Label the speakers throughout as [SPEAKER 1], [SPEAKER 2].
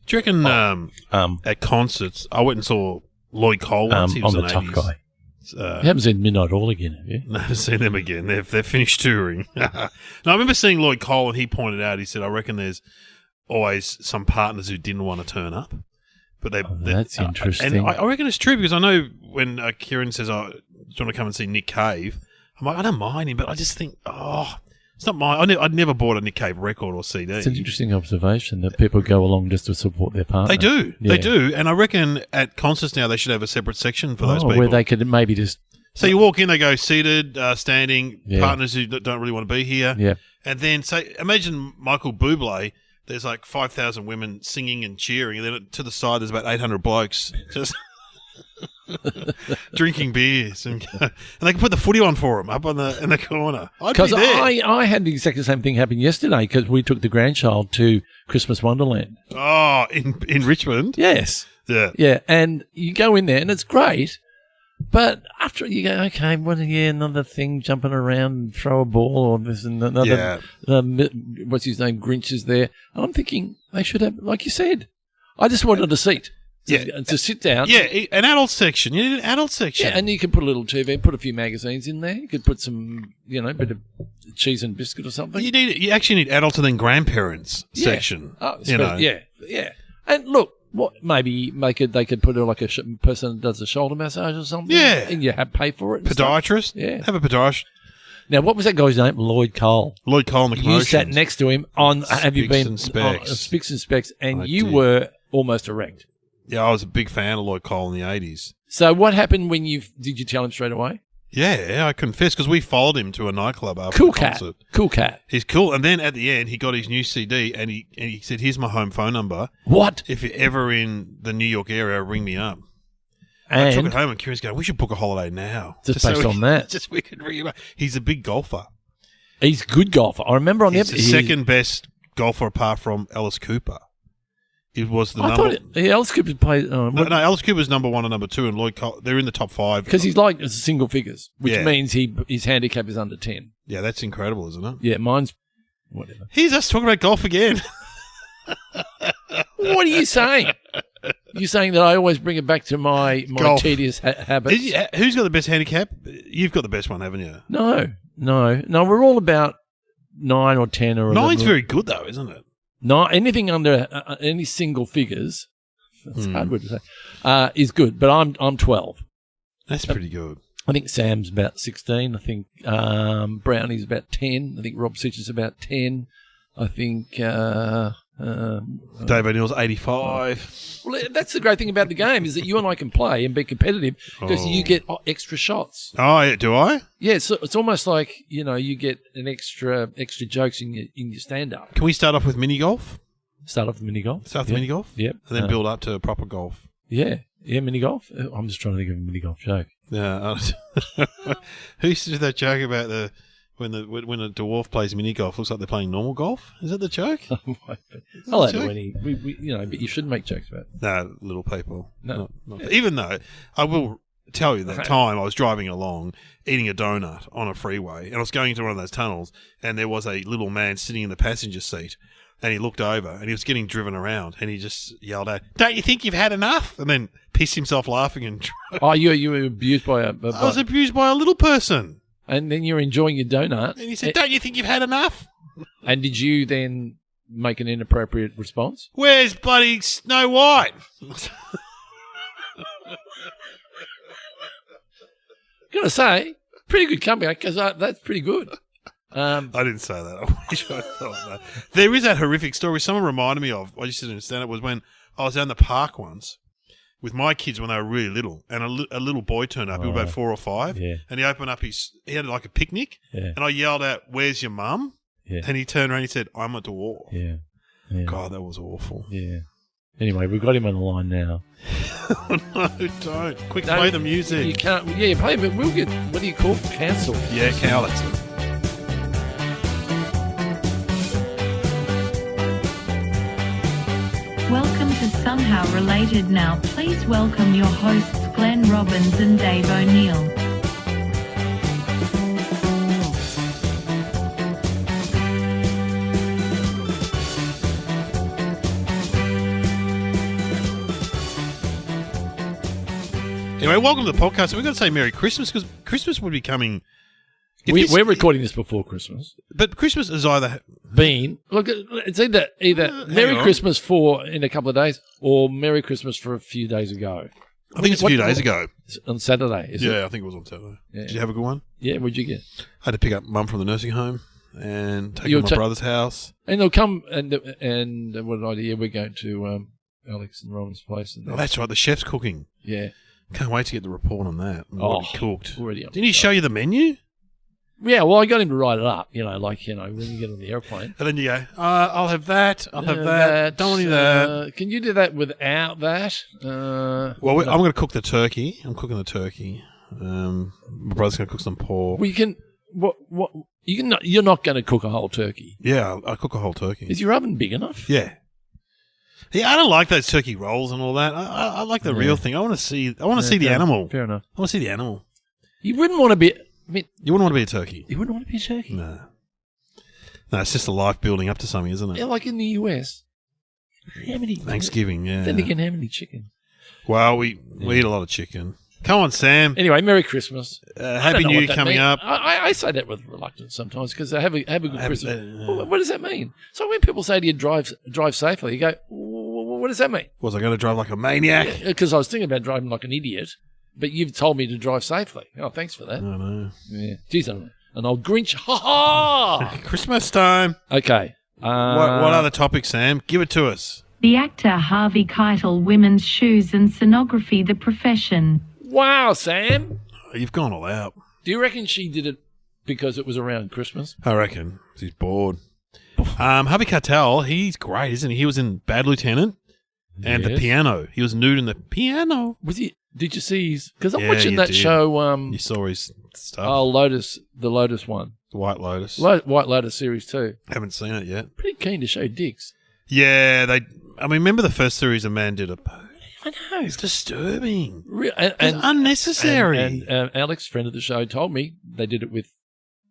[SPEAKER 1] Do you reckon at concerts, I went and saw Lloyd Cole once. He was
[SPEAKER 2] on
[SPEAKER 1] an
[SPEAKER 2] the Tough
[SPEAKER 1] 80s.
[SPEAKER 2] Guy. You haven't seen Midnight Oil again, have you?
[SPEAKER 1] No, I haven't seen them again. They've finished touring. No, I remember seeing Lloyd Cole, and he pointed out, he said, I reckon there's always some partners who didn't want to turn up. But
[SPEAKER 2] that's interesting.
[SPEAKER 1] And I reckon it's true, because I know when Kieran says, do you want to come and see Nick Cave? I'm like, I don't mind him, but I just think, it's not mine. I'd never bought a Nick Cave record or CD.
[SPEAKER 2] It's an interesting observation that people go along just to support their partner.
[SPEAKER 1] They do.
[SPEAKER 2] Yeah.
[SPEAKER 1] They do. And I reckon at concerts now they should have a separate section for those people.
[SPEAKER 2] Where they could maybe just...
[SPEAKER 1] So you walk in, they go seated, standing,
[SPEAKER 2] Yeah.
[SPEAKER 1] partners who don't really want to be here.
[SPEAKER 2] Yeah.
[SPEAKER 1] And then, say, imagine Michael Bublé, there's like 5,000 women singing and cheering, and then to the side there's about 800 blokes just drinking beers. And they can put the footy on for him up in the corner. I'd be
[SPEAKER 2] Because
[SPEAKER 1] there.
[SPEAKER 2] I had exactly the same thing happen yesterday because we took the grandchild to Christmas Wonderland.
[SPEAKER 1] Oh, in Richmond?
[SPEAKER 2] Yes.
[SPEAKER 1] Yeah.
[SPEAKER 2] Yeah, and you go in there and it's great, but after you go, okay, another thing, jumping around, throw a ball, or this and another.
[SPEAKER 1] Yeah.
[SPEAKER 2] What's his name? Grinch is there. And I'm thinking they should have, like you said, I just wanted a seat. To sit down.
[SPEAKER 1] Yeah, an adult section. You need an adult section.
[SPEAKER 2] Yeah, and you can put a little TV, put a few magazines in there. You could put some, bit of cheese and biscuit or something.
[SPEAKER 1] You actually need adults and then grandparents section.
[SPEAKER 2] Oh, yeah. And look, maybe they could put like a person that does a shoulder massage or something.
[SPEAKER 1] Yeah,
[SPEAKER 2] and you pay for it.
[SPEAKER 1] Podiatrist.
[SPEAKER 2] Yeah,
[SPEAKER 1] have a podiatrist.
[SPEAKER 2] Now, what was that guy's name? Lloyd Cole.
[SPEAKER 1] Lloyd Cole in the Commotions.
[SPEAKER 2] You sat next to him on. Have you been
[SPEAKER 1] and Specs.
[SPEAKER 2] on Spicks and Specs? And
[SPEAKER 1] I
[SPEAKER 2] you
[SPEAKER 1] did.
[SPEAKER 2] were almost erect.
[SPEAKER 1] Yeah, I was a big fan of Lloyd Cole in the 80s.
[SPEAKER 2] So what happened when did you tell him straight away?
[SPEAKER 1] Yeah, I confess, because we followed him to a nightclub after
[SPEAKER 2] Cool
[SPEAKER 1] the
[SPEAKER 2] cat.
[SPEAKER 1] concert.
[SPEAKER 2] Cool cat.
[SPEAKER 1] He's cool. And then at the end, he got his new CD, and he said, here's my home phone number.
[SPEAKER 2] What?
[SPEAKER 1] If you're ever in the New York area, ring me up. I took it home, and Kieran's going, we should book a holiday now.
[SPEAKER 2] Just based on that.
[SPEAKER 1] Just we could ring him up. He's a big golfer.
[SPEAKER 2] He's a good golfer. I remember on
[SPEAKER 1] He's the second best golfer apart from Alice Cooper. It was the number.
[SPEAKER 2] Alice Cooper played.
[SPEAKER 1] No, Alice Cooper's number 1 and number 2, and Lloyd Cole, they're in the top 5.
[SPEAKER 2] Because he's like single figures, which
[SPEAKER 1] Yeah.
[SPEAKER 2] means his handicap is under 10.
[SPEAKER 1] Yeah, that's incredible, isn't it?
[SPEAKER 2] Yeah, mine's whatever.
[SPEAKER 1] He's us talking about golf again.
[SPEAKER 2] What are you saying? You're saying that I always bring it back to my
[SPEAKER 1] Golf.
[SPEAKER 2] tedious habits?
[SPEAKER 1] Who's got the best handicap? You've got the best one, haven't you?
[SPEAKER 2] No. We're all about 9 or 10 or 11.
[SPEAKER 1] 9's very good, though, isn't it?
[SPEAKER 2] No, anything under any single figures. That's a hard word to say. Is good, but I'm 12.
[SPEAKER 1] That's pretty good.
[SPEAKER 2] I think Sam's about 16. I think Brownie's about 10. I think Rob Sitch is about 10. I think
[SPEAKER 1] Dave O'Neill's 85.
[SPEAKER 2] well, that's the great thing about the game is that you and I can play and be competitive because you get extra shots.
[SPEAKER 1] Oh, yeah, do I?
[SPEAKER 2] Yeah, so it's almost like you get an extra jokes in your stand up.
[SPEAKER 1] Can we start off with mini golf?
[SPEAKER 2] Start off with mini golf.
[SPEAKER 1] Start with mini golf?
[SPEAKER 2] Yep.
[SPEAKER 1] And then build up to proper golf.
[SPEAKER 2] Yeah, mini golf. I'm just trying to think of a mini golf joke.
[SPEAKER 1] Yeah. Who used to do that joke about when a dwarf plays mini golf, looks like they're playing normal golf? Is that the joke?
[SPEAKER 2] I'll add it when but you shouldn't make jokes about it.
[SPEAKER 1] No, little people.
[SPEAKER 2] No.
[SPEAKER 1] Not, even though I will tell you that time I was driving along, eating a donut on a freeway, and I was going into one of those tunnels, and there was a little man sitting in the passenger seat, and he looked over, and he was getting driven around, and he just yelled out, "Don't you think you've had enough?" And then pissed himself laughing and drove.
[SPEAKER 2] Oh, you were abused by
[SPEAKER 1] I was abused by a little person.
[SPEAKER 2] And then you're enjoying your donut.
[SPEAKER 1] And he said, "Don't you think you've had enough?"
[SPEAKER 2] And did you then make an inappropriate response?
[SPEAKER 1] Where's bloody Snow White?
[SPEAKER 2] Gotta say, pretty good comeback because that's pretty good.
[SPEAKER 1] I didn't say that. I wish I thought that. There is that horrific story someone reminded me of. I just didn't understand it. Was when I was down the park once with my kids when they were really little, and a little boy turned up. He was about 4 or 5, and he opened up he had like a picnic, and I yelled out, "Where's your mum?" And he turned around and he said, "I'm a dwarf."
[SPEAKER 2] Yeah.
[SPEAKER 1] God, that was awful.
[SPEAKER 2] Yeah. Anyway, we've got him on the line now.
[SPEAKER 1] No, don't. Quick, play the music.
[SPEAKER 2] You can't. Yeah, play it, but we'll get, what do you call it? Cancelled.
[SPEAKER 1] Yeah, that's it.
[SPEAKER 3] Welcome to Somehow Related Now. Please welcome your hosts Glenn Robbins and Dave O'Neill.
[SPEAKER 1] Anyway, welcome to the podcast. We've got to say Merry Christmas because Christmas would be coming.
[SPEAKER 2] We're recording this before Christmas.
[SPEAKER 1] But Christmas is either
[SPEAKER 2] Look, it's either Merry Christmas in a couple of days or Merry Christmas for a few days ago.
[SPEAKER 1] I think it's a few days ago.
[SPEAKER 2] On Saturday, is it?
[SPEAKER 1] Yeah, I think it was on Saturday. Yeah. Did you have a good one?
[SPEAKER 2] Yeah, what'd you get?
[SPEAKER 1] I had to pick up Mum from the nursing home and take her to my brother's house.
[SPEAKER 2] And they'll come and what an idea, we're going to Alex and Robin's place. And
[SPEAKER 1] that's right, the chef's cooking.
[SPEAKER 2] Yeah.
[SPEAKER 1] Can't wait to get the report on that. What he cooked.
[SPEAKER 2] Already
[SPEAKER 1] Didn't he show you the menu?
[SPEAKER 2] Yeah, well, I got him to write it up, when you get on the airplane.
[SPEAKER 1] And then you go, I'll have that, I'll have that, don't want any of that.
[SPEAKER 2] Can you do that without that?
[SPEAKER 1] I'm going to cook the turkey. I'm cooking the turkey. My brother's going to cook some pork.
[SPEAKER 2] Well, you're not going to cook a whole turkey.
[SPEAKER 1] Yeah, I'll cook a whole turkey.
[SPEAKER 2] Is your oven big enough?
[SPEAKER 1] Yeah. Yeah, I don't like those turkey rolls and all that. I like the real thing. I want to see the animal.
[SPEAKER 2] Fair enough.
[SPEAKER 1] I want to see the animal.
[SPEAKER 2] You wouldn't want to be...
[SPEAKER 1] you wouldn't want to be a turkey.
[SPEAKER 2] You wouldn't want to be a turkey?
[SPEAKER 1] No, it's just a life building up to something, isn't it?
[SPEAKER 2] Yeah, like in the US. How many...
[SPEAKER 1] Thanksgiving, yeah.
[SPEAKER 2] Then again, how many chickens?
[SPEAKER 1] Well, we eat a lot of chicken. Come on, Sam.
[SPEAKER 2] Anyway, Merry Christmas.
[SPEAKER 1] Happy New Year coming up.
[SPEAKER 2] I say that with reluctance sometimes because I have a good Christmas. What does that mean? So when people say to you, drive safely, you go, what does that mean?
[SPEAKER 1] Was I going to drive like a maniac?
[SPEAKER 2] Because I was thinking about driving like an idiot, but you've told me to drive safely. Oh, thanks for that.
[SPEAKER 1] I know.
[SPEAKER 2] Yeah. Geez, I'm an old Grinch. Ha ha!
[SPEAKER 1] Christmas time.
[SPEAKER 2] Okay.
[SPEAKER 1] What other topics, Sam? Give it to us.
[SPEAKER 3] The actor Harvey Keitel, women's shoes and stenography, the profession.
[SPEAKER 2] Wow, Sam.
[SPEAKER 1] You've gone all out.
[SPEAKER 2] Do you reckon she did it because it was around Christmas?
[SPEAKER 1] I reckon. He's bored. Harvey Keitel, he's great, isn't he? He was in Bad Lieutenant and The Piano. He was nude in The Piano.
[SPEAKER 2] Was he? Did you see his... Because I'm watching that show...
[SPEAKER 1] you saw his stuff.
[SPEAKER 2] Oh, Lotus. The Lotus one.
[SPEAKER 1] The White Lotus.
[SPEAKER 2] White Lotus series 2.
[SPEAKER 1] Haven't seen it yet.
[SPEAKER 2] Pretty keen to show dicks.
[SPEAKER 1] Yeah, remember the first series a man did a...
[SPEAKER 2] I know.
[SPEAKER 1] It's disturbing.
[SPEAKER 2] And
[SPEAKER 1] unnecessary.
[SPEAKER 2] And Alex, friend of the show, told me they did it with,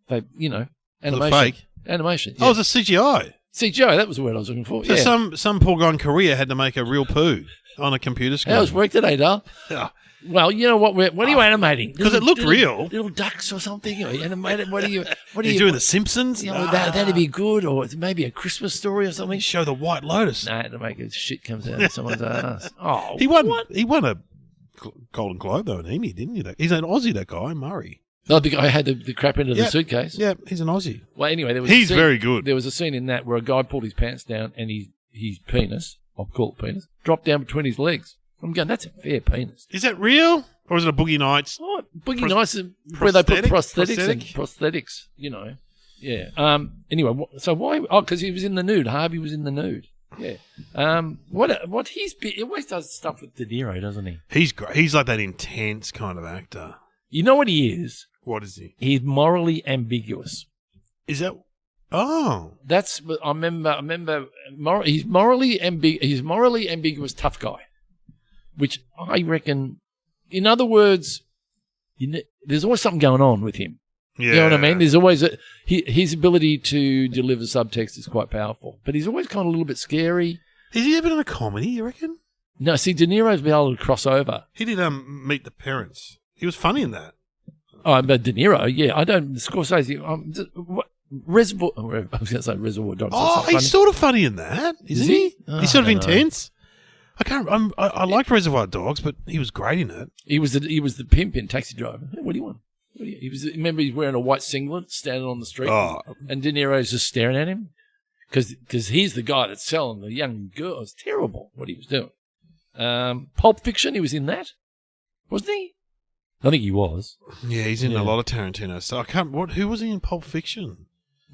[SPEAKER 2] animation.
[SPEAKER 1] Fake?
[SPEAKER 2] Animation.
[SPEAKER 1] Yeah. Oh, it was a CGI.
[SPEAKER 2] CGI, that was the word I was looking for.
[SPEAKER 1] So some poor guy in Korea had to make a real poo on a computer screen.
[SPEAKER 2] How's work today, Dal?
[SPEAKER 1] Yeah.
[SPEAKER 2] Well, you know what? What are you animating?
[SPEAKER 1] Because it looked real.
[SPEAKER 2] Little ducks or something. Animated. What are you
[SPEAKER 1] doing? The Simpsons?
[SPEAKER 2] That'd be good, or it's maybe a Christmas story or something.
[SPEAKER 1] Show the White Lotus.
[SPEAKER 2] Nah, to make it shit comes out of someone's ass. Oh,
[SPEAKER 1] he won. What? He won a Golden Globe though, an Emmy, didn't he? He's an Aussie. That guy, Murray.
[SPEAKER 2] No, the guy had the crap into the suitcase.
[SPEAKER 1] Yeah, he's an Aussie.
[SPEAKER 2] Well, anyway,
[SPEAKER 1] he's very good.
[SPEAKER 2] There was a scene in that where a guy pulled his pants down and his penis, I'll call it penis, dropped down between his legs. I'm going, that's a fair penis.
[SPEAKER 1] Is that real? Or is it a Boogie Nights?
[SPEAKER 2] Oh, Boogie Nights is where they put prosthetics, Yeah. Anyway, so why? Oh, because he was in the nude. Harvey was in the nude. Yeah. He always does stuff with De Niro, doesn't he?
[SPEAKER 1] He's great. He's like that intense kind of actor.
[SPEAKER 2] You know what he is?
[SPEAKER 1] What is he?
[SPEAKER 2] He's morally ambiguous.
[SPEAKER 1] Is that? Oh,
[SPEAKER 2] that's. I remember. He's morally ambiguous tough guy, which I reckon. In other words, there's always something going on with him.
[SPEAKER 1] Yeah.
[SPEAKER 2] You know what I mean? There's always his ability to deliver subtext is quite powerful, but he's always kind of a little bit scary.
[SPEAKER 1] Has he ever done a comedy? You reckon?
[SPEAKER 2] No. See, De Niro's been able to cross over.
[SPEAKER 1] He did Meet the Parents. He was funny in that.
[SPEAKER 2] Oh, but De Niro, yeah. I don't. Scorsese. Reservoir. I was going to say Reservoir Dogs.
[SPEAKER 1] Oh, he's sort of funny in that, isn't he?
[SPEAKER 2] Oh,
[SPEAKER 1] he's sort of intense. I can't. I liked Reservoir Dogs, but he was great in it.
[SPEAKER 2] He was the pimp in Taxi Driver. Hey, what do you want? Remember, he's wearing a white singlet, standing on the street, and De Niro's just staring at him because he's the guy that's selling the young girl. It's terrible what he was doing. Pulp Fiction, he was in that, wasn't he? I think he was.
[SPEAKER 1] Yeah, he's in a lot of Tarantino stuff. Who was he in Pulp Fiction?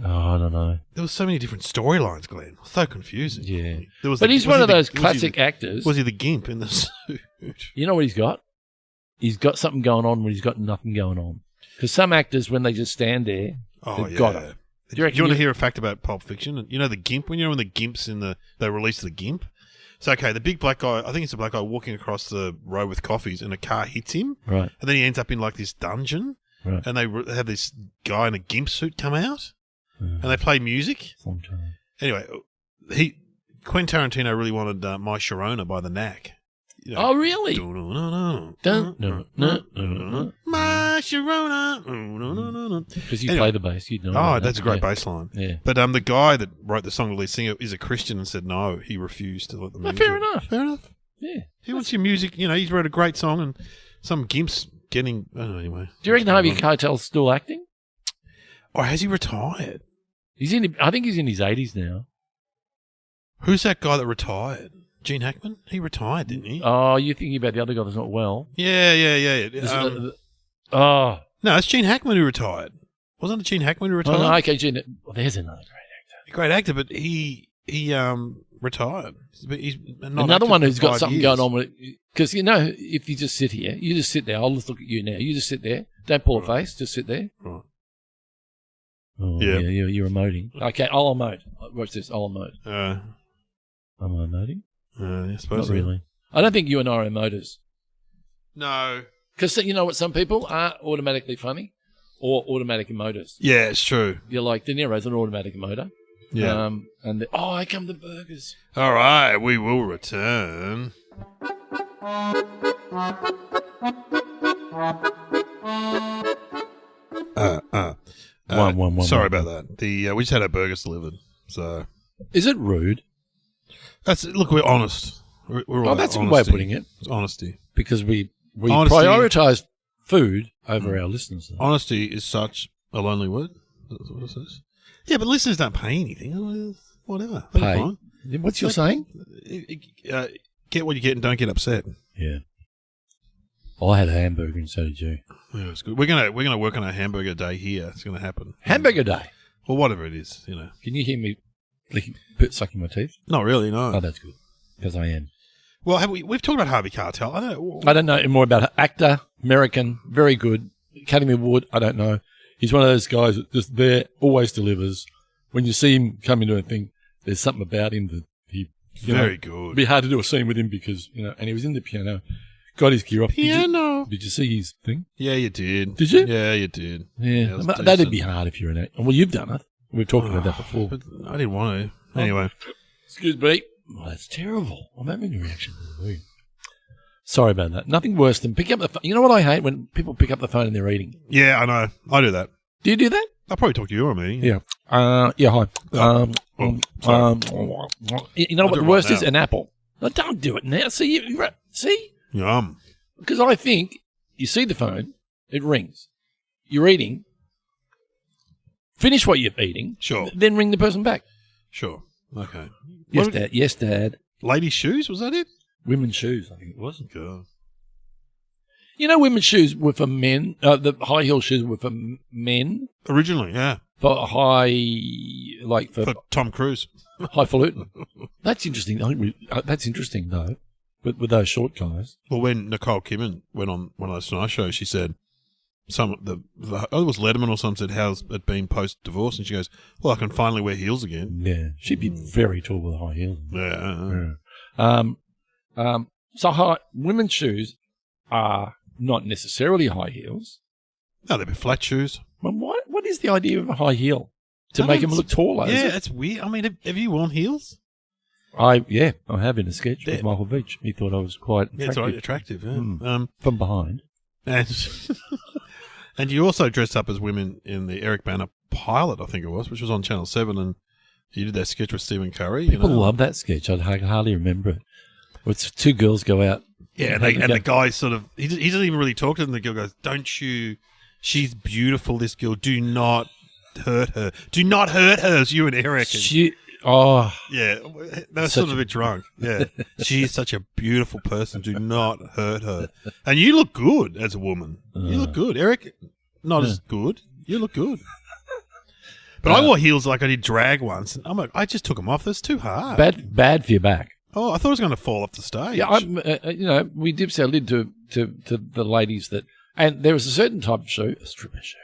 [SPEAKER 2] Oh, I don't know.
[SPEAKER 1] There was so many different storylines, Glenn. So confusing.
[SPEAKER 2] Yeah.
[SPEAKER 1] But
[SPEAKER 2] he's one of those classic actors.
[SPEAKER 1] Was he the gimp in the suit?
[SPEAKER 2] You know what he's got? He's got something going on when he's got nothing going on. Because some actors, when they just stand there, they've got it.
[SPEAKER 1] Do you want to hear a fact about Pulp Fiction? You know the gimp? When the gimp's they released the gimp? So, okay, the big black guy, I think it's a black guy walking across the road with coffees and a car hits him.
[SPEAKER 2] Right.
[SPEAKER 1] And then he ends up in like this dungeon.
[SPEAKER 2] Right.
[SPEAKER 1] And they have this guy in a gimp suit come out. And they play music. Anyway, Quentin Tarantino really wanted My Sharona by The Knack. You
[SPEAKER 2] Oh, really?
[SPEAKER 1] My Sharona.
[SPEAKER 2] Because you play the bass, you'd know.
[SPEAKER 1] Oh, that's a great bass line.
[SPEAKER 2] Yeah.
[SPEAKER 1] But the guy that wrote the song, the lead singer, is a Christian and said no, he refused to let the music.
[SPEAKER 2] Fair enough.
[SPEAKER 1] Fair enough.
[SPEAKER 2] Yeah.
[SPEAKER 1] He wants your music. He's wrote a great song and some gimp's getting. I don't know, anyway.
[SPEAKER 2] Do you reckon Harvey Keitel's still acting?
[SPEAKER 1] Or has he retired?
[SPEAKER 2] I think he's in his 80s now.
[SPEAKER 1] Who's that guy that retired? Gene Hackman? He retired, didn't he?
[SPEAKER 2] Oh, you're thinking about the other guy that's not well.
[SPEAKER 1] Yeah.
[SPEAKER 2] No,
[SPEAKER 1] it's Gene Hackman who retired. Wasn't it Gene Hackman who retired?
[SPEAKER 2] Oh, no, okay, Gene. Well, there's another
[SPEAKER 1] Great actor, but he retired. He's not
[SPEAKER 2] another one who's
[SPEAKER 1] for
[SPEAKER 2] got
[SPEAKER 1] 5
[SPEAKER 2] something
[SPEAKER 1] years.
[SPEAKER 2] going on with it. Because, if you just sit here, you just sit there. I'll just look at you now. You just sit there. Don't pull a face. Just sit there.
[SPEAKER 1] Right.
[SPEAKER 2] Oh, yeah, you're emoting. Okay, I'll emote. Watch this. I'll emote.
[SPEAKER 1] Am
[SPEAKER 2] I emoting?
[SPEAKER 1] I suppose
[SPEAKER 2] Not really. I don't think you and I are emoters.
[SPEAKER 1] No.
[SPEAKER 2] Because you know what? Some people are automatically funny or automatic emoters.
[SPEAKER 1] Yeah, it's true.
[SPEAKER 2] You're like, De Niro's an automatic emoter.
[SPEAKER 1] Yeah.
[SPEAKER 2] And here come the burgers.
[SPEAKER 1] All right, we will return. Sorry about that. We just had our burgers delivered. So,
[SPEAKER 2] is it rude?
[SPEAKER 1] Look, we're honest. We're all
[SPEAKER 2] that's a good way of putting it.
[SPEAKER 1] It's honesty.
[SPEAKER 2] Because we
[SPEAKER 1] Honesty.
[SPEAKER 2] prioritise food over our listeners. Though.
[SPEAKER 1] Honesty is such a lonely word. That's what it says. Yeah, but listeners don't pay anything. Whatever.
[SPEAKER 2] Pay.
[SPEAKER 1] Fine.
[SPEAKER 2] What's your saying?
[SPEAKER 1] Get what you get and don't get upset.
[SPEAKER 2] Yeah. I had a hamburger and so did you.
[SPEAKER 1] Yeah, it's good. We're gonna work on our hamburger day here. It's gonna happen.
[SPEAKER 2] Hamburger day.
[SPEAKER 1] Or whatever it is,
[SPEAKER 2] Can you hear me sucking my teeth?
[SPEAKER 1] Not really, no.
[SPEAKER 2] Oh, that's good. Because I am.
[SPEAKER 1] Well, we've talked about Harvey Keitel.
[SPEAKER 2] I don't know more about actor, American, very good. Academy Award, I don't know. He's one of those guys that just there, always delivers. When you see him come into a thing, there's something about him that he...
[SPEAKER 1] Very good.
[SPEAKER 2] It'd be hard to do a scene with him because, and he was in the piano. Got his gear off.
[SPEAKER 1] Piano.
[SPEAKER 2] Did you see his thing?
[SPEAKER 1] Yeah, you did.
[SPEAKER 2] Did you?
[SPEAKER 1] Yeah, you did.
[SPEAKER 2] Yeah. That'd be hard if you're an actor. Well, you've done it. We've talked about that before.
[SPEAKER 1] But I didn't want to. Anyway.
[SPEAKER 2] Excuse me. Oh, that's terrible. I'm having a reaction. Sorry about that. Nothing worse than pick up the phone. You know what I hate? When people pick up the phone and they're eating.
[SPEAKER 1] Yeah, I know. I do that.
[SPEAKER 2] Do you do that?
[SPEAKER 1] I'll probably talk to you or me.
[SPEAKER 2] Yeah. Hi. You know what the worst is? An apple. No, don't do it now. See?
[SPEAKER 1] Yum.
[SPEAKER 2] Because I think you see the phone, it rings. You're eating. Finish what you're eating.
[SPEAKER 1] Sure.
[SPEAKER 2] Then ring the person back.
[SPEAKER 1] Sure. Okay.
[SPEAKER 2] Yes, Dad. Yes, Dad.
[SPEAKER 1] Ladies' shoes, was that it?
[SPEAKER 2] Women's shoes, I think it was.
[SPEAKER 1] God.
[SPEAKER 2] Women's shoes were for men. The high heel shoes were for men.
[SPEAKER 1] Originally, yeah.
[SPEAKER 2] For
[SPEAKER 1] for Tom Cruise.
[SPEAKER 2] Highfalutin. That's interesting. That's interesting though. With those short guys.
[SPEAKER 1] Well, when Nicole Kidman went on one of those Tonight shows, she said it was Letterman or something said, "How's it been post divorce?" And she goes, "Well, I can finally wear heels again."
[SPEAKER 2] Yeah, she'd be very tall with high heels.
[SPEAKER 1] Yeah.
[SPEAKER 2] So women's shoes are not necessarily high heels.
[SPEAKER 1] No, they'd be flat shoes.
[SPEAKER 2] Well, what is the idea of a high heel? To make them look taller?
[SPEAKER 1] Yeah, it's weird. I mean, have you worn heels?
[SPEAKER 2] I have in a sketch with Michael Veitch. He thought I was quite attractive.
[SPEAKER 1] Yeah, it's right, attractive. Yeah.
[SPEAKER 2] From behind.
[SPEAKER 1] And you also dressed up as women in the Eric Bana pilot, I think it was, which was on Channel 7, and you did that sketch with Stephen Curry.
[SPEAKER 2] People love that sketch. I hardly remember it. It's two girls go out.
[SPEAKER 1] Yeah, and the guy sort of, he doesn't even really talk to them. The girl goes, "Don't you, she's beautiful, this girl. Do not hurt her. Do not hurt her," as you and Eric. Yeah, they're sort of a bit drunk. Yeah. She's such a beautiful person. Do not hurt her. And you look good as a woman. You look good. Eric, not as good. You look good. But I wore heels like I did drag once. And I just took them off. That's too hard.
[SPEAKER 2] Bad for your back.
[SPEAKER 1] Oh, I thought I was going to fall off the stage.
[SPEAKER 2] Yeah, we dipped our lid to the ladies that, and there was a certain type of shoe, a stripper shoe,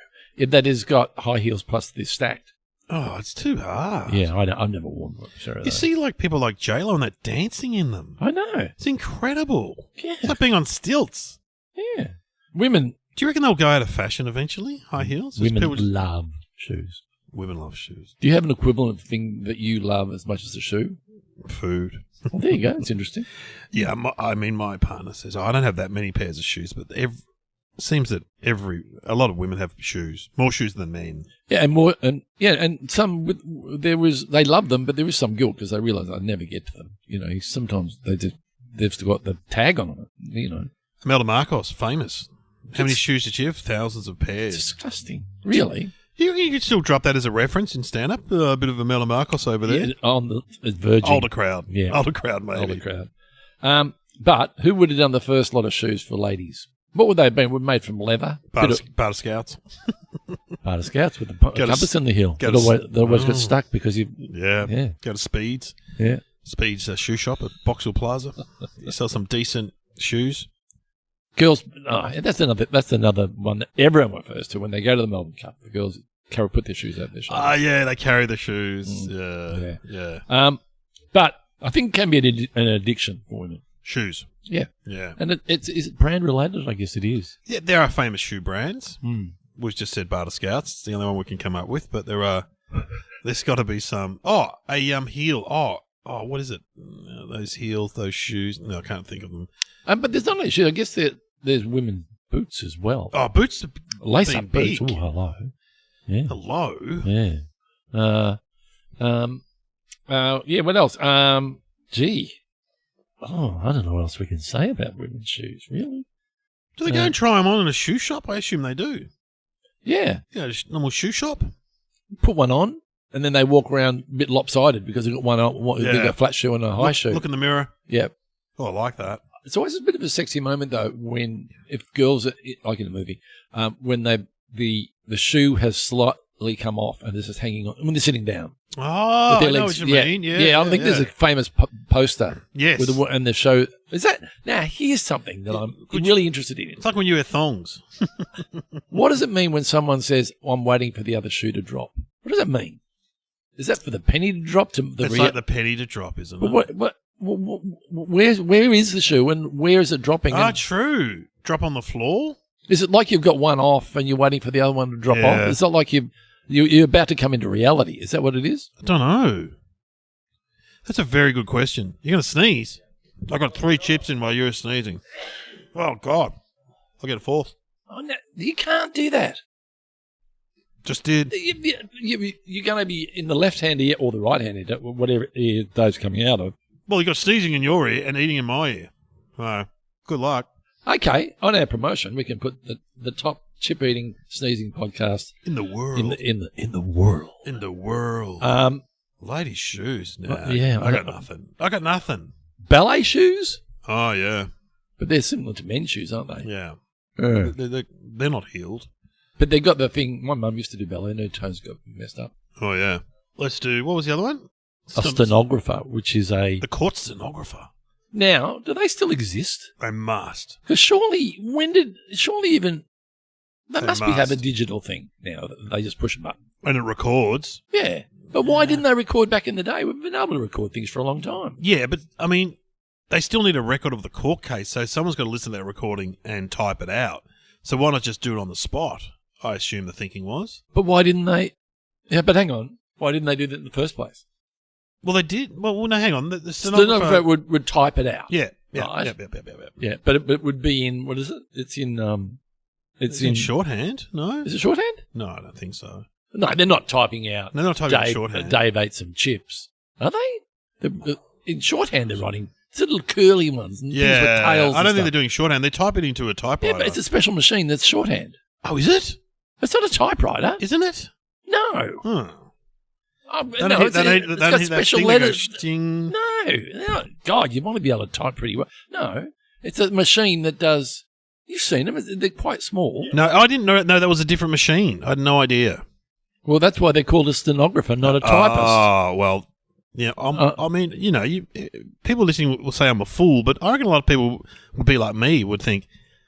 [SPEAKER 2] that has got high heels plus they're stacked.
[SPEAKER 1] Oh, it's too hard.
[SPEAKER 2] Yeah, I've never worn one. Sorry,
[SPEAKER 1] you see, like people like J-Lo and that dancing in them.
[SPEAKER 2] I know.
[SPEAKER 1] It's incredible.
[SPEAKER 2] Yeah.
[SPEAKER 1] It's like being on stilts.
[SPEAKER 2] Yeah. Women.
[SPEAKER 1] Do you reckon they'll go out of fashion eventually? High heels?
[SPEAKER 2] Women love shoes.
[SPEAKER 1] Women love shoes.
[SPEAKER 2] Do you have an equivalent thing that you love as much as a shoe?
[SPEAKER 1] Food.
[SPEAKER 2] Well, there you go. It's interesting.
[SPEAKER 1] Yeah, my partner says, I don't have that many pairs of shoes, but seems that a lot of women have shoes, more shoes than men.
[SPEAKER 2] Yeah, and some they love them, but there is some guilt because they realise I never get to them. Sometimes they've still got the tag on them.
[SPEAKER 1] Imelda Marcos, famous. How many shoes did she have? Thousands of pairs.
[SPEAKER 2] Disgusting. Really?
[SPEAKER 1] You could still drop that as a reference in stand-up. A bit of Imelda Marcos over there.
[SPEAKER 2] Yeah, on the Virgin.
[SPEAKER 1] Older crowd.
[SPEAKER 2] Yeah.
[SPEAKER 1] Older crowd, maybe.
[SPEAKER 2] Older crowd. But who would have done the first lot of shoes for ladies? What would they have been? Were made from leather?
[SPEAKER 1] Barter Scouts.
[SPEAKER 2] Barter Scouts with the compass in the heel. That always got stuck because you...
[SPEAKER 1] Yeah. Go to Speeds.
[SPEAKER 2] Yeah.
[SPEAKER 1] Speeds shoe shop at Boxhill Plaza. You sell some decent shoes.
[SPEAKER 2] Girls... that's another one that everyone refers to when they go to the Melbourne Cup. The girls put their shoes over their shoulders.
[SPEAKER 1] Yeah, they carry the shoes. Yeah.
[SPEAKER 2] But I think it can be an addiction for women.
[SPEAKER 1] Shoes.
[SPEAKER 2] Yeah.
[SPEAKER 1] Yeah.
[SPEAKER 2] And is it brand related? I guess it is.
[SPEAKER 1] Yeah, there are famous shoe brands.
[SPEAKER 2] Mm.
[SPEAKER 1] We've just said Barter Scouts. It's the only one we can come up with, but there's got to be some. A heel. What is it? Those heels, those shoes. No, I can't think of them.
[SPEAKER 2] But there's not only shoes. I guess there's women's boots as well.
[SPEAKER 1] Oh, boots.
[SPEAKER 2] Lace-up boots.
[SPEAKER 1] Big.
[SPEAKER 2] Oh, hello. Yeah.
[SPEAKER 1] Hello.
[SPEAKER 2] Yeah. Yeah. What else? Gee. Oh, I don't know what else we can say about women's shoes. Really?
[SPEAKER 1] Do they go and try them on in a shoe shop? I assume they do.
[SPEAKER 2] Yeah.
[SPEAKER 1] Yeah, just normal shoe shop.
[SPEAKER 2] Put one on, and then they walk around a bit lopsided because they've got one on. They've got a flat shoe and a high shoe.
[SPEAKER 1] Look in the mirror.
[SPEAKER 2] Yeah.
[SPEAKER 1] Oh, I like that.
[SPEAKER 2] It's always a bit of a sexy moment though if girls are, like in a movie, when the shoe has slightly come off and it's just hanging on when they're sitting down.
[SPEAKER 1] Oh, I know what you mean. Yeah,
[SPEAKER 2] I think there's a famous poster.
[SPEAKER 1] Yes.
[SPEAKER 2] And the show is that. Now here's something that I'm really interested in.
[SPEAKER 1] It's like when you wear thongs.
[SPEAKER 2] What does it mean when someone says, "I'm waiting for the other shoe to drop"? What does that mean? Is that for the penny to drop to the?
[SPEAKER 1] It's like the penny to drop, isn't it?
[SPEAKER 2] But where is the shoe and where is it dropping?
[SPEAKER 1] True. Drop on the floor.
[SPEAKER 2] Is it like you've got one off and you're waiting for the other one to drop off? It's not like you're about to come into reality. Is that what it is?
[SPEAKER 1] I don't know. That's a very good question. You're going to sneeze. I got 3 chips in while you were sneezing. Oh, God. I'll get a 4th.
[SPEAKER 2] Oh, no, you can't do that.
[SPEAKER 1] Just did.
[SPEAKER 2] You're going to be in the left-hand ear or the right-hand ear, whatever ear those coming out of.
[SPEAKER 1] Well, you got sneezing in your ear and eating in my ear. Oh, good luck.
[SPEAKER 2] Okay, on our promotion, we can put the top chip-eating, sneezing podcast
[SPEAKER 1] in the world.
[SPEAKER 2] In the world.
[SPEAKER 1] In the world. Ladies' shoes. No, I got nothing.
[SPEAKER 2] Ballet shoes?
[SPEAKER 1] Oh, yeah.
[SPEAKER 2] But they're similar to men's shoes, aren't they?
[SPEAKER 1] Yeah. They're not heeled.
[SPEAKER 2] But they got the thing. My mum used to do ballet, and her toes got messed up.
[SPEAKER 1] Oh, yeah. Let's do. What was the other one?
[SPEAKER 2] A stenographer, which is
[SPEAKER 1] the court stenographer.
[SPEAKER 2] Now, do they still exist?
[SPEAKER 1] They must.
[SPEAKER 2] Because they must have a digital thing now. They just push a button.
[SPEAKER 1] And it records.
[SPEAKER 2] Yeah. But why didn't they record back in the day? We've been able to record things for a long time.
[SPEAKER 1] Yeah, but, I mean, they still need a record of the court case, so someone's got to listen to that recording and type it out. So why not just do it on the spot, I assume the thinking was.
[SPEAKER 2] But why didn't they... Yeah, but hang on. Why didn't they do that in the first place?
[SPEAKER 1] Well, they did. Well, no, hang on. The
[SPEAKER 2] stenographer would type it out.
[SPEAKER 1] Yeah.
[SPEAKER 2] Right? Yeah, but it would be in... What is it? It's in...
[SPEAKER 1] It's in shorthand, no?
[SPEAKER 2] Is it shorthand?
[SPEAKER 1] No, I don't think so.
[SPEAKER 2] No, they're not typing out.
[SPEAKER 1] They're not typing in shorthand.
[SPEAKER 2] Dave ate some chips. Are they? In shorthand, they're writing. It's little curly ones and things with tails.
[SPEAKER 1] I don't think they're doing shorthand. They type it into a typewriter.
[SPEAKER 2] Yeah, but it's a special machine that's shorthand.
[SPEAKER 1] Oh, is it?
[SPEAKER 2] It's not a typewriter.
[SPEAKER 1] Isn't it?
[SPEAKER 2] No.
[SPEAKER 1] Huh.
[SPEAKER 2] It's got special letters. No. God, you want to be able to type pretty well. No. It's a machine that does... You've seen them. They're quite small.
[SPEAKER 1] No, I didn't know. No, that was a different machine. I had no idea.
[SPEAKER 2] Well, that's why they're called a stenographer, not a typist.
[SPEAKER 1] Oh, well, yeah. I mean, people listening will say I'm a fool, but I reckon a lot of people would be like me, would think,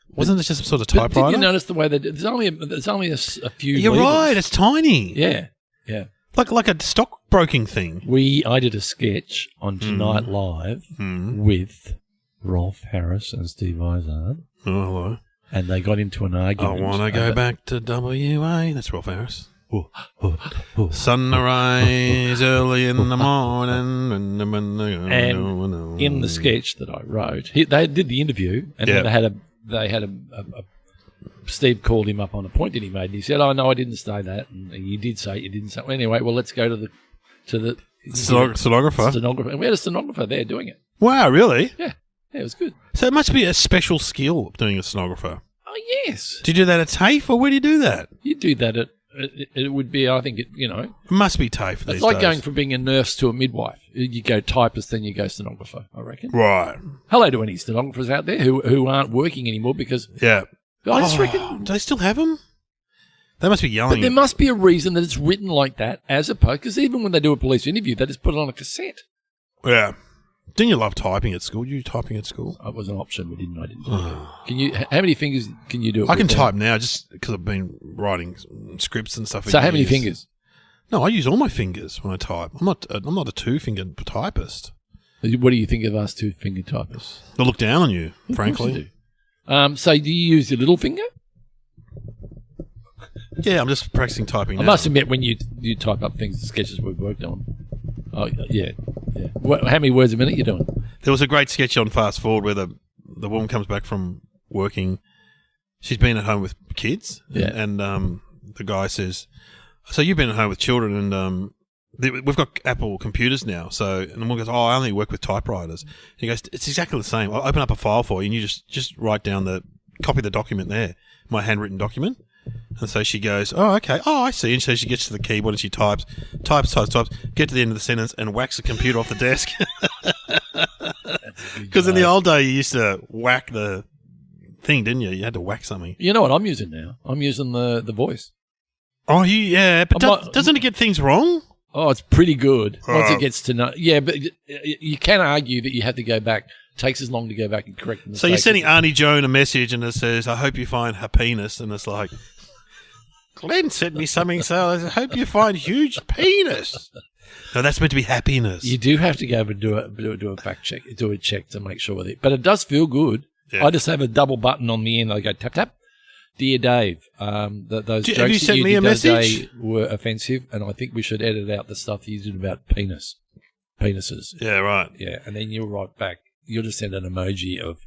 [SPEAKER 1] wasn't it just a sort of typewriter?
[SPEAKER 2] Did you notice the way they did? There's only a few.
[SPEAKER 1] You're
[SPEAKER 2] levers.
[SPEAKER 1] right. It's tiny.
[SPEAKER 2] Yeah.
[SPEAKER 1] Like a stockbroking thing.
[SPEAKER 2] I did a sketch on Tonight Live with Rolf Harris and Steve Izard.
[SPEAKER 1] Oh, hello.
[SPEAKER 2] And they got into an argument.
[SPEAKER 1] I want to go back to WA. That's Rolf Harris. Sunrise early in the morning.
[SPEAKER 2] And in the sketch that I wrote, they did the interview, and then they had a Steve called him up on a point that he made, and he said, "Oh no, I didn't say that." And you did say it, you didn't say. Well, anyway, let's go to the
[SPEAKER 1] stenographer.
[SPEAKER 2] And we had a stenographer there doing it.
[SPEAKER 1] Wow, really?
[SPEAKER 2] Yeah, it was good.
[SPEAKER 1] So it must be a special skill doing a stenographer.
[SPEAKER 2] Oh yes.
[SPEAKER 1] Do you do that at TAFE, or where do you do that?
[SPEAKER 2] You do that at. It would be, I think, it
[SPEAKER 1] must be TAFE these days.
[SPEAKER 2] It's like going from being a nurse to a midwife. You go typist, then you go stenographer, I reckon.
[SPEAKER 1] Right.
[SPEAKER 2] Hello to any stenographers out there who aren't working anymore because...
[SPEAKER 1] Yeah.
[SPEAKER 2] I just reckon...
[SPEAKER 1] Do they still have them? They must be yelling.
[SPEAKER 2] But there must be a reason that it's written like that as opposed... Because even when they do a police interview, they just put it on a cassette.
[SPEAKER 1] Yeah. Didn't you love typing at school? You typing at school?
[SPEAKER 2] It was an option. I didn't do it. Can you? How many fingers can you do it
[SPEAKER 1] I can
[SPEAKER 2] with
[SPEAKER 1] type now just because I've been writing scripts and stuff.
[SPEAKER 2] So how many fingers?
[SPEAKER 1] No, I use all my fingers when I type. I'm not a 2-finger typist.
[SPEAKER 2] What do you think of us 2-finger typists?
[SPEAKER 1] I look down on you, frankly.
[SPEAKER 2] Of course you do. So do you use your little finger?
[SPEAKER 1] Yeah, I'm just practicing typing now.
[SPEAKER 2] I must admit, when you type up things, the sketches we've worked on. Oh, yeah. How many words a minute are you doing?
[SPEAKER 1] There was a great sketch on Fast Forward where the woman comes back from working. She's been at home with kids.
[SPEAKER 2] Yeah.
[SPEAKER 1] And the guy says, "So you've been at home with children and we've got Apple computers now." So, and the woman goes, "Oh, I only work with typewriters." He goes, "It's exactly the same. I'll open up a file for you and you just write down copy the document there, my handwritten document." And so she goes, "Oh, okay. Oh, I see." And so she gets to the keyboard and she types, get to the end of the sentence and whacks the computer off the desk. Because in the old day, you used to whack the thing, didn't you? You had to whack something.
[SPEAKER 2] You know what I'm using now? I'm using the voice.
[SPEAKER 1] Oh, yeah. But doesn't it get things wrong?
[SPEAKER 2] Oh, it's pretty good once it gets to know. Yeah, but you can argue that you have to go back. It takes as long to go back and correct the mistakes.
[SPEAKER 1] So you're sending Auntie Joan a message and it says, "I hope you find her penis." And it's like, Glenn sent me something, so I hope you find huge penis. No, that's meant to be happiness.
[SPEAKER 2] You do have to go over and do a fact check, do a check to make sure with it. But it does feel good. Yeah. I just have a double button on the end. I go tap tap. Dear Dave, those jokes
[SPEAKER 1] have you sent me a message?
[SPEAKER 2] Were offensive, and I think we should edit out the stuff you did about penises.
[SPEAKER 1] Yeah, right.
[SPEAKER 2] Yeah, and then you'll write back. You'll just send an emoji of.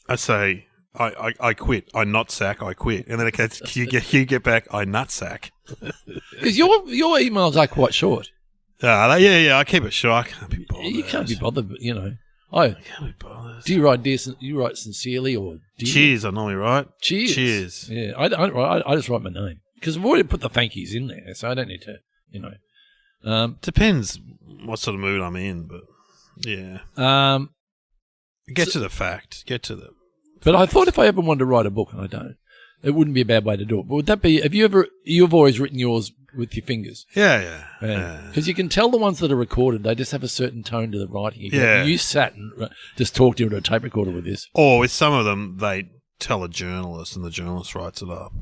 [SPEAKER 1] I say, I quit. I not sack. I quit, and then you get back. I nut sack.
[SPEAKER 2] Because your emails are quite short.
[SPEAKER 1] Yeah. I keep it short. I can't be bothered.
[SPEAKER 2] You can't be bothered, but I can't be bothered. Do you write sincerely or
[SPEAKER 1] cheers? I normally write
[SPEAKER 2] cheers. Yeah, I just write my name because I've already put the thank yous in there, so I don't need to.
[SPEAKER 1] Depends what sort of mood I'm in, but yeah. Get to the fact. But
[SPEAKER 2] I thought if I ever wanted to write a book, and I don't, it wouldn't be a bad way to do it. But would that be? You've always written yours with your fingers?
[SPEAKER 1] Yeah.
[SPEAKER 2] Because you can tell the ones that are recorded, they just have a certain tone to the writing. You sat and just talked into a tape recorder with this.
[SPEAKER 1] Or with some of them, they tell a journalist, and the journalist writes it up,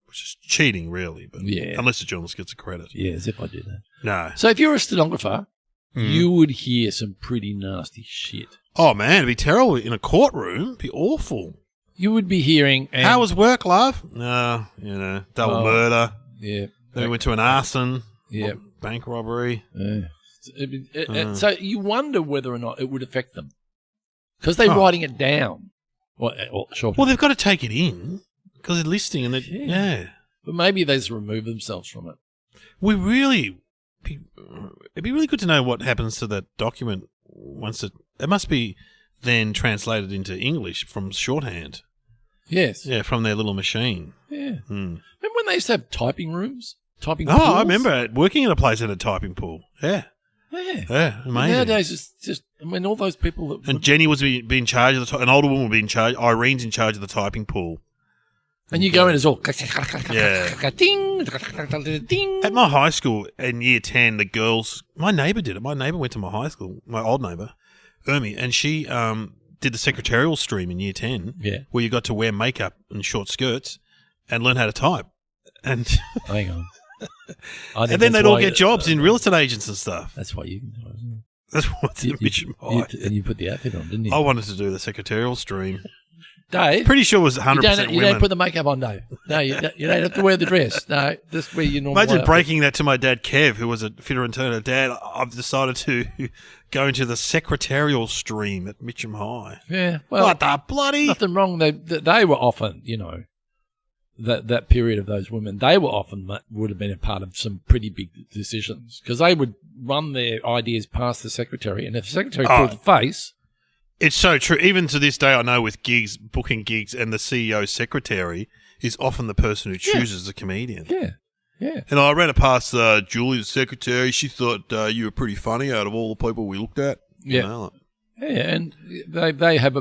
[SPEAKER 1] which is cheating, really. But unless the journalist gets the credit.
[SPEAKER 2] Yeah, as if I did that.
[SPEAKER 1] No.
[SPEAKER 2] So if you're a stenographer, you would hear some pretty nasty shit.
[SPEAKER 1] Oh, man, it'd be terrible in a courtroom. It'd be awful.
[SPEAKER 2] You would be hearing...
[SPEAKER 1] How was work, love? No, double murder.
[SPEAKER 2] Yeah.
[SPEAKER 1] Then we went to an arson.
[SPEAKER 2] Yeah.
[SPEAKER 1] Bank robbery.
[SPEAKER 2] Yeah. So you wonder whether or not it would affect them. Because they're writing it down. Sure.
[SPEAKER 1] Well, they've got to take it in because they're listening. And
[SPEAKER 2] But maybe they just remove themselves from it.
[SPEAKER 1] It'd be really good to know what happens to that document once it must be then translated into English from shorthand.
[SPEAKER 2] Yes.
[SPEAKER 1] Yeah, from their little machine.
[SPEAKER 2] Yeah. Remember when they used to have typing rooms? Typing
[SPEAKER 1] pools?
[SPEAKER 2] Oh,
[SPEAKER 1] I remember working in a place in a typing pool. Yeah.
[SPEAKER 2] Yeah.
[SPEAKER 1] Amazing.
[SPEAKER 2] Nowadays, it's just, all those people that...
[SPEAKER 1] And Jenny was being in charge of an older woman would be in charge. Irene's in charge of the typing pool.
[SPEAKER 2] And you go in as all...
[SPEAKER 1] Yeah.
[SPEAKER 2] Ding, ding.
[SPEAKER 1] At my high school in year 10, the girls... My neighbour did it. My neighbour went to my high school, my old neighbour, Ermi, and she did the secretarial stream in year 10 where you got to wear makeup and short skirts and learn how to type. And
[SPEAKER 2] hang on.
[SPEAKER 1] And then they'd all get jobs in real estate agents and stuff.
[SPEAKER 2] That's why you can do it, isn't it?
[SPEAKER 1] That's what's the mission behind.
[SPEAKER 2] And you put the outfit on, didn't you?
[SPEAKER 1] I wanted to do the secretarial stream.
[SPEAKER 2] Dave.
[SPEAKER 1] Pretty sure it was 100% women.
[SPEAKER 2] You don't put the makeup on, Dave. No, you don't have to wear the dress. No, just wear your normal.
[SPEAKER 1] Imagine breaking that to my dad, Kev, who was a fitter and turner. Dad, I've decided to go into the secretarial stream at Mitcham High.
[SPEAKER 2] Yeah. Well,
[SPEAKER 1] what the bloody?
[SPEAKER 2] Nothing wrong. They were often, that period of those women, they were often would have been a part of some pretty big decisions because they would run their ideas past the secretary, and if the secretary pulled the face.
[SPEAKER 1] It's so true. Even to this day, I know with gigs, booking gigs, and the CEO secretary is often the person who chooses the comedian.
[SPEAKER 2] Yeah, yeah.
[SPEAKER 1] And I ran it past Julie's secretary. She thought you were pretty funny out of all the people we looked at.
[SPEAKER 2] Yeah. Yeah, and they have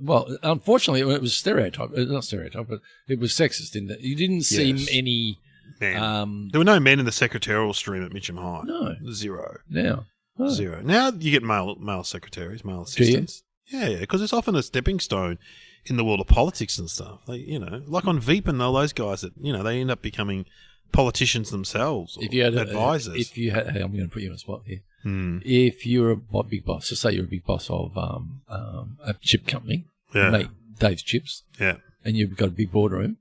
[SPEAKER 2] well, unfortunately, it was not stereotype, but it was sexist in that you didn't see any
[SPEAKER 1] men. There were no men in the secretarial stream at Mitcham High.
[SPEAKER 2] No.
[SPEAKER 1] Zero.
[SPEAKER 2] Now. Oh.
[SPEAKER 1] Zero. Now you get male secretaries, male assistants. Yeah, because it's often a stepping stone in the world of politics and stuff. Like on Veep and all those guys that, they end up becoming politicians themselves or advisors.
[SPEAKER 2] I'm going to put you on a spot here. If you're a big boss, so say you're a big boss of a chip company, make Dave's Chips, and you've got a big boardroom,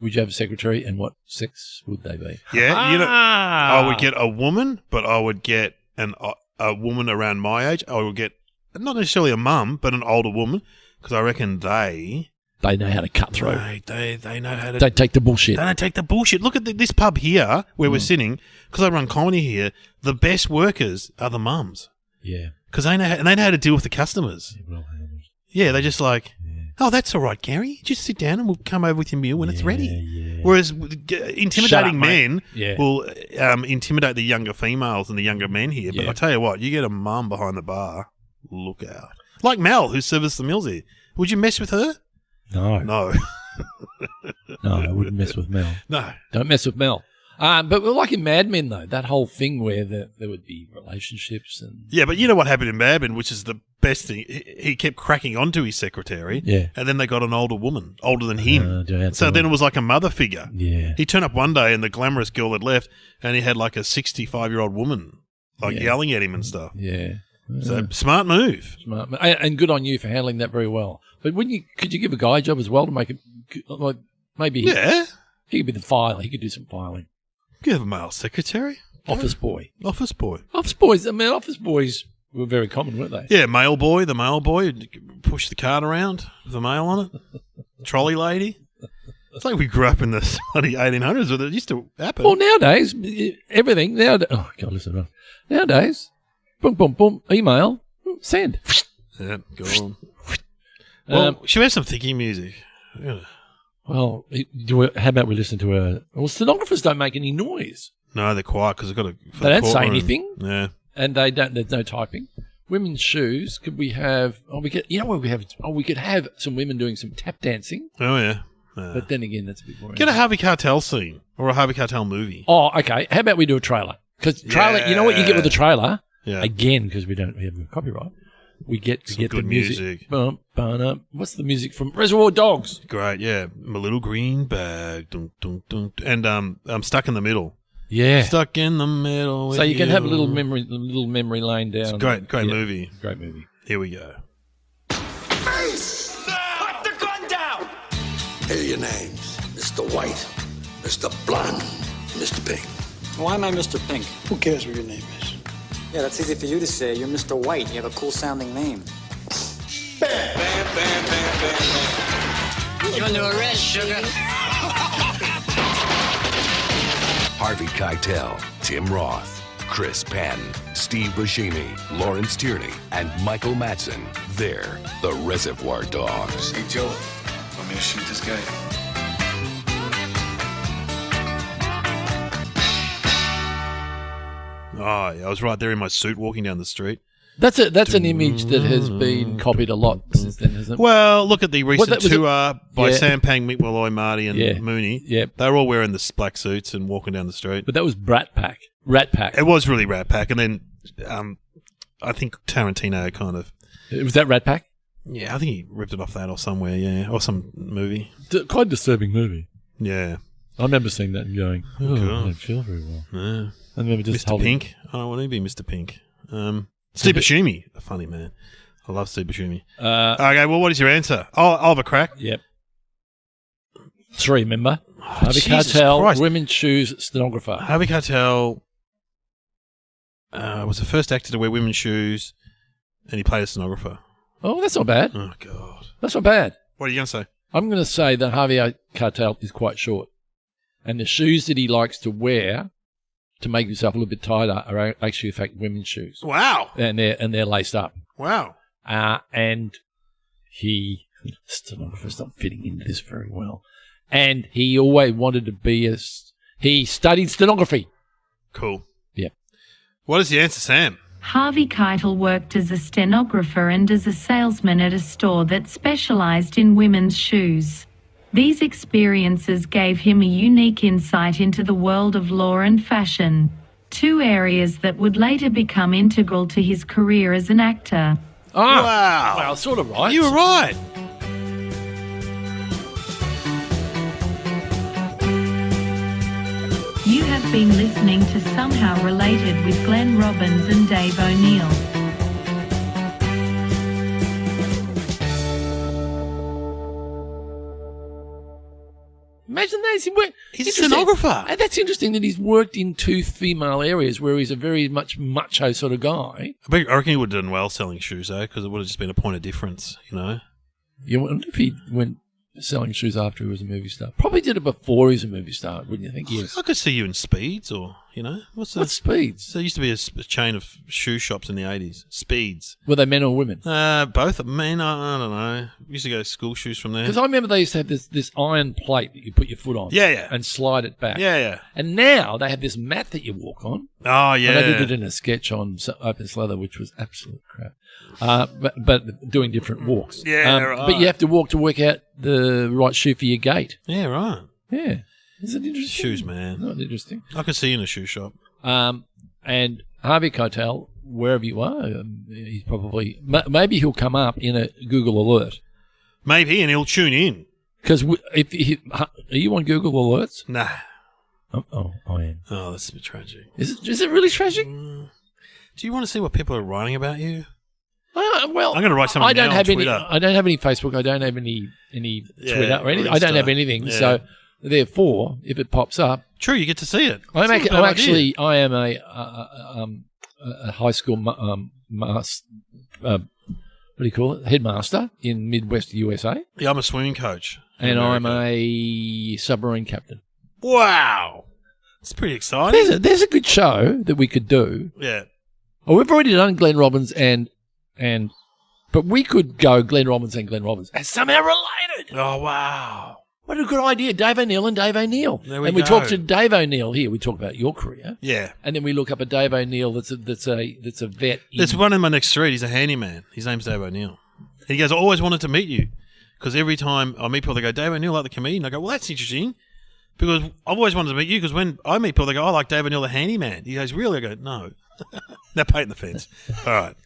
[SPEAKER 2] would you have a secretary, and what sex would they be?
[SPEAKER 1] Yeah, I would get a woman, but I would get a woman around my age. I would get not necessarily a mum, but an older woman, because I reckon they
[SPEAKER 2] know how to cut through.
[SPEAKER 1] They know how to.
[SPEAKER 2] Don't take the bullshit.
[SPEAKER 1] They don't take the bullshit. Look at this pub here where we're sitting, because I run comedy here. The best workers are the mums. Yeah. Because they know how to deal with the customers. Yeah, they're just like, oh, that's all right, Gary. Just sit down and we'll come over with your meal when it's ready. Yeah. Whereas intimidating men will intimidate the younger females and the younger men here. But I tell you what, you get a mum behind the bar, look out. Like Mel, who serves the meals here. Would you mess with her?
[SPEAKER 2] No.
[SPEAKER 1] No,
[SPEAKER 2] I wouldn't mess with Mel.
[SPEAKER 1] No.
[SPEAKER 2] Don't mess with Mel. But like in Mad Men, though, that whole thing where there would be relationships and...
[SPEAKER 1] Yeah, but you know what happened in Mad Men, which is the best thing? He kept cracking onto his secretary, and then they got an older woman, older than him. So then it was like a mother figure.
[SPEAKER 2] Yeah.
[SPEAKER 1] He turned up one day and the glamorous girl had left, and he had like a 65-year-old woman yelling at him and stuff.
[SPEAKER 2] Yeah.
[SPEAKER 1] So smart move.
[SPEAKER 2] Smart, and good on you for handling that very well. But could you give a guy a job as well to make it like maybe? He could be the filer. He could do some filing.
[SPEAKER 1] You have a male secretary,
[SPEAKER 2] office boy.
[SPEAKER 1] Office boys.
[SPEAKER 2] I mean, office boys were very common, weren't they?
[SPEAKER 1] Yeah, the mail boy would push the cart around with a mail on it. Trolley lady. It's like we grew up in the bloody 1800s, but it used to happen.
[SPEAKER 2] Well, nowadays everything nowadays. Oh God, listen. Nowadays. Boom, boom, boom. Email. Send.
[SPEAKER 1] Yeah, go on. Well, should we have some thinking music? Yeah.
[SPEAKER 2] Well, how about we listen to a... Well, stenographers don't make any noise.
[SPEAKER 1] No, they're quiet because they've got to...
[SPEAKER 2] They don't say anything.
[SPEAKER 1] Yeah.
[SPEAKER 2] And they don't... There's no typing. Women's shoes. Could we have... You know what we have? We could have some women doing some tap dancing.
[SPEAKER 1] Oh, yeah.
[SPEAKER 2] But then again, that's a bit boring.
[SPEAKER 1] Get a Harvey Keitel scene or a Harvey Keitel movie.
[SPEAKER 2] Oh, okay. How about we do a trailer? Because trailer... You know what you get with a trailer?
[SPEAKER 1] Yeah.
[SPEAKER 2] Again, because we have copyright, we get to get the music. What's the music from Reservoir Dogs?
[SPEAKER 1] Great, yeah. My little green bag, dun, dun, dun. And I'm stuck in the middle.
[SPEAKER 2] Yeah,
[SPEAKER 1] stuck in the middle.
[SPEAKER 2] So you can have a little memory lane down.
[SPEAKER 1] It's a great movie.
[SPEAKER 2] Great movie.
[SPEAKER 1] Here we go.
[SPEAKER 4] Face! Put the gun down! Here are your names: Mr. White, Mr. Blonde, Mr. Pink.
[SPEAKER 5] Why am I Mr. Pink?
[SPEAKER 6] Who cares what your name is?
[SPEAKER 5] Yeah, that's easy for you to say. You're Mr. White. You have a cool-sounding name.
[SPEAKER 4] Bam, bam, bam, bam, bam, bam.
[SPEAKER 7] You're under arrest, sugar.
[SPEAKER 8] Harvey Keitel, Tim Roth, Chris Penn, Steve Buscemi, Lawrence Tierney, and Michael Madsen. They're the Reservoir Dogs.
[SPEAKER 9] Hey, Joe, want me to shoot this guy?
[SPEAKER 1] Oh, yeah, I was right there in my suit walking down the street.
[SPEAKER 2] That's an image that has been copied a lot since then, hasn't it?
[SPEAKER 1] Well, look at the recent tour by Sam Pang, Mick Malloy, Marty, and Mooney.
[SPEAKER 2] Yeah.
[SPEAKER 1] They were all wearing the black suits and walking down the street.
[SPEAKER 2] But that was Rat Pack.
[SPEAKER 1] It was really Rat Pack. And then I think Tarantino kind of...
[SPEAKER 2] Was that Rat Pack?
[SPEAKER 1] Yeah, I think he ripped it off that or somewhere, yeah. Or some movie.
[SPEAKER 2] Quite disturbing movie.
[SPEAKER 1] Yeah.
[SPEAKER 2] I remember seeing that and going, I don't feel very well.
[SPEAKER 1] Yeah.
[SPEAKER 2] I remember just
[SPEAKER 1] Mr. Pink. I don't want to be Mr. Pink. Steve Buscemi, a funny man. I love Steve Buscemi.
[SPEAKER 2] Uh,
[SPEAKER 1] Okay, well, what is your answer? I'll have a crack.
[SPEAKER 2] Yep. 3, remember? Harvey
[SPEAKER 1] Jesus
[SPEAKER 2] Keitel,
[SPEAKER 1] Christ.
[SPEAKER 2] women's shoes stenographer.
[SPEAKER 1] Harvey Keitel was the first actor to wear women's shoes, and he played a stenographer.
[SPEAKER 2] Oh, that's not bad.
[SPEAKER 1] Oh, God.
[SPEAKER 2] That's not bad.
[SPEAKER 1] What are you going to say?
[SPEAKER 2] I'm going to say that Harvey Keitel is quite short. And the shoes that he likes to wear to make himself a little bit tighter are actually, in fact, women's shoes.
[SPEAKER 1] Wow.
[SPEAKER 2] And they're laced up.
[SPEAKER 1] Wow.
[SPEAKER 2] And stenographer's not fitting into this very well. And he always wanted to be he studied stenography.
[SPEAKER 1] Cool.
[SPEAKER 2] Yep.
[SPEAKER 1] What is the answer, Sam?
[SPEAKER 3] Harvey Keitel worked as a stenographer and as a salesman at a store that specialized in women's shoes. These experiences gave him a unique insight into the world of law and fashion, 2 areas that would later become integral to his career as an actor.
[SPEAKER 2] Oh,
[SPEAKER 1] Wow.
[SPEAKER 2] well, sort of right.
[SPEAKER 1] You were right.
[SPEAKER 3] You have been listening to Somehow Related with Glenn Robbins and Dave O'Neill.
[SPEAKER 2] Imagine that.
[SPEAKER 1] He's a
[SPEAKER 2] Interesting.
[SPEAKER 1] stenographer.
[SPEAKER 2] And that's interesting that he's worked in 2 female areas where he's a very much macho sort of guy.
[SPEAKER 1] I reckon he would have done well selling shoes, though, because it would have just been a point of difference, you know?
[SPEAKER 2] You wonder if he went selling shoes after he was a movie star. Probably did it before he was a movie star, wouldn't you think? Yes.
[SPEAKER 1] I could see you in Speeds or, you know,
[SPEAKER 2] What Speeds?
[SPEAKER 1] There used to be a chain of shoe shops in the 80s. Speeds.
[SPEAKER 2] Were they men or women?
[SPEAKER 1] Both. Man, I don't know. We used to go to school shoes from there.
[SPEAKER 2] Because I remember they used to have this iron plate that you put your foot on.
[SPEAKER 1] Yeah.
[SPEAKER 2] And slide it back.
[SPEAKER 1] Yeah.
[SPEAKER 2] And now they have this mat that you walk on.
[SPEAKER 1] Oh, yeah.
[SPEAKER 2] And I did it in a sketch on Open Slather, which was absolute crap. But doing different walks.
[SPEAKER 1] Yeah, right.
[SPEAKER 2] But you have to walk to work out the right shoe for your gait.
[SPEAKER 1] Yeah, right.
[SPEAKER 2] Yeah. Is it interesting?
[SPEAKER 1] Shoes, man.
[SPEAKER 2] Not interesting.
[SPEAKER 1] I could see you in a shoe shop.
[SPEAKER 2] And Harvey Keitel, wherever you are, he's probably... Maybe he'll come up in a Google alert.
[SPEAKER 1] Maybe, and he'll tune in.
[SPEAKER 2] Because are you on Google Alerts?
[SPEAKER 1] Nah.
[SPEAKER 2] Oh, I am.
[SPEAKER 1] Oh, that's a bit tragic.
[SPEAKER 2] Is it really tragic?
[SPEAKER 1] Do you want to see what people are writing about you?
[SPEAKER 2] Well,
[SPEAKER 1] I'm going to write something now on Twitter.
[SPEAKER 2] I don't have any Facebook. I don't have any Twitter or anything.
[SPEAKER 1] Insta.
[SPEAKER 2] I don't have anything.
[SPEAKER 1] Yeah.
[SPEAKER 2] So therefore, if it pops up,
[SPEAKER 1] True, you get to see it.
[SPEAKER 2] I am
[SPEAKER 1] It's not a bad idea.
[SPEAKER 2] a high school what do you call it? Headmaster in Midwest USA,
[SPEAKER 1] Yeah, I'm a swimming coach. in
[SPEAKER 2] and I'm
[SPEAKER 1] America.
[SPEAKER 2] a submarine captain.
[SPEAKER 1] Wow. It's pretty exciting.
[SPEAKER 2] There's a good show that we could do.
[SPEAKER 1] Yeah.
[SPEAKER 2] Oh, we've already done Glenn Robbins but we could go Glenn Robbins and Glenn Robbins as somehow related.
[SPEAKER 1] Oh, wow.
[SPEAKER 2] What a good idea. Dave O'Neill and Dave O'Neill.
[SPEAKER 1] There we
[SPEAKER 2] and we
[SPEAKER 1] go.
[SPEAKER 2] talk to Dave O'Neill here. We talk about your career.
[SPEAKER 1] Yeah.
[SPEAKER 2] And then we look up a Dave O'Neill that's a vet.
[SPEAKER 1] There's one in my next street. He's a handyman. His name's Dave O'Neill. And he goes, I always wanted to meet you. Because every time I meet people, they go, Dave O'Neill, like the comedian. I go, well, that's interesting. Because I've always wanted to meet you. Because when I meet people, they go, I like Dave O'Neill, the handyman. He goes, really? I go, no. They're painting the fence. All right.